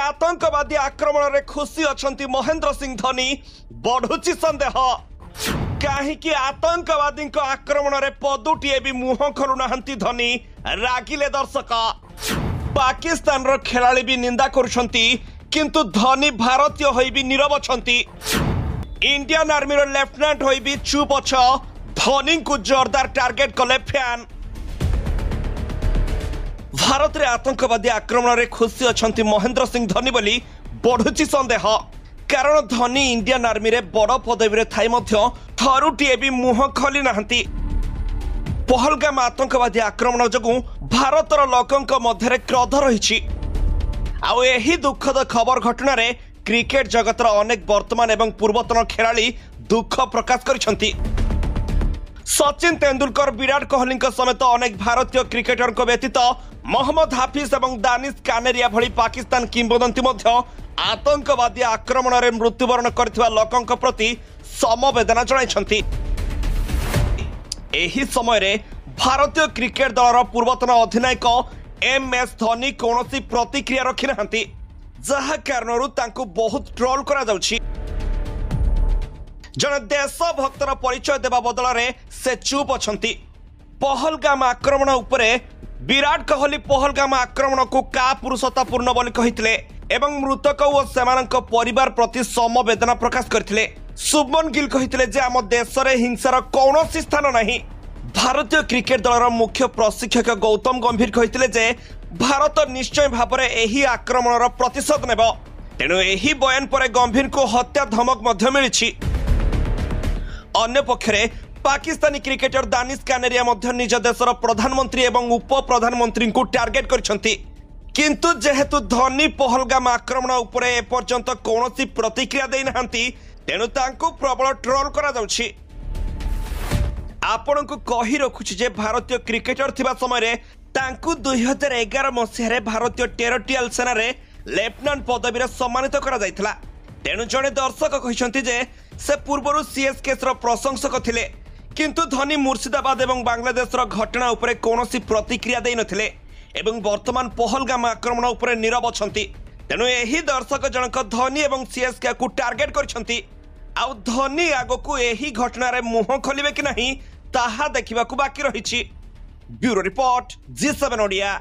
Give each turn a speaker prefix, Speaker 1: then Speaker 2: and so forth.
Speaker 1: आतंकवादी आक्रमण रे खुशी अछंती महेंद्र सिंह धोनी बढ़ुची संदेह कहीं आतंकवादी आक्रमण रे पदुटीए भी मुह खोलु नाहंती धोनी रागिले दर्शक पाकिस्तान रो खेलाड़ी भी निंदा करुछंती किंतु धोनी भारतीय होई भी नीरव अछंती इंडियन आर्मी रो लेफ्टिनेंट होई भी चुप अछ धोनी को जोरदार टार्गेट कले फैन भारत रे आतंकवादी आक्रमण रे खुशी अछंती महेंद्र सिंह धोनी बोली बढ़ुची संदेह कारण धोनी इंडियन आर्मी रे बड़ पदवी रे थाई मध्य थरुटीए भी मुह खोली नाहंती पहलगाम आतंकवादी आक्रमण जगु भारतर लोकंक मध्य क्रोध रही आउ एही दुखद खबर घटना रे क्रिकेट जगतर अनेक वर्तमान एवं पूर्वतन खेलाड़ी दुख प्रकाश करिसंती सचिन तेंदुलकर विराट कोहली समेत अनेक भारतीय क्रिकेटर व्यतीत मोहम्मद हाफिज और दानिश कानेरिया भली पाकिस्तान किंबदंती आतंकवादी आक्रमण रे मृत्युवरण करथिबा लोकंक प्रति समवेदना जणाइछंती एही समय रे भारतीय क्रिकेट दलर पूर्वतन अधिनायक एमएस धोनी कौनसी प्रतिक्रिया रखि नाहंती जहा कारणरू तांको बहुत ट्रोल करा जाउछि जने देशभक्तर परिचय देवा बदल रे से चुप अछंती पहलगाम आक्रमण उपरे विराट कोहली पहलगाम आक्रमण को का पुरुषतापूर्ण बोली कहितले एवं मृतक और सेमानक परिवार प्रति समवेदना प्रकाश करथिले शुभमन गिल कहितले जे आम देश रे हिंसार कौनसी स्थान नहीं भारतीय क्रिकेट दलर मुख्य प्रशिक्षक गौतम गंभीर कहितले जे भारत निश्चय भाव में एही आक्रमणर प्रतिशोध नेब तेणु एही बयान पर गंभीर को हत्या धमक मध्य मिलिछि अन्य पक्षरे पाकिस्तानी क्रिकेटर दानिश कानेरिया मध्य निज देशर प्रधानमंत्री एवं उप प्रधानमंत्री को टार्गेट करछंती किंतु जेहेतु धोनी पहलगाम आक्रमण उपरे एपर्यंत कौनसी प्रतिक्रिया देई नाहंती तेणु तांको प्रबल ट्रोल करा जाउछि आपण को कही रखुछि जे भारतीय क्रिकेटर थिबा समय रे तांको 2011 मसीह रे भारतीय टेरिटोरियल सेना रे लेफ्टिनेंट पदवी रे सम्मानित करा जायथला तेणु जणे दर्शक कहिसंती जे से पूर्वरु सीएसके रो प्रशंसक थिले किंतु धोनी मुर्शिदाबाद एवं बांग्लादेश रो घटना उपरे कौनसी प्रतिक्रिया देई नथिले एवं वर्तमान पहलगाम आक्रमण उपरे नीरव अछंती तेणु एही दर्शक जनक धोनी एवं सीएसके को टार्गेट करछंती आउ धोनी आगो को एही घटना रे मुह खोलिबे कि नहीं ताहा देखिबा को बाकी रहिछि ब्यूरो रिपोर्ट जी7 ओडिया।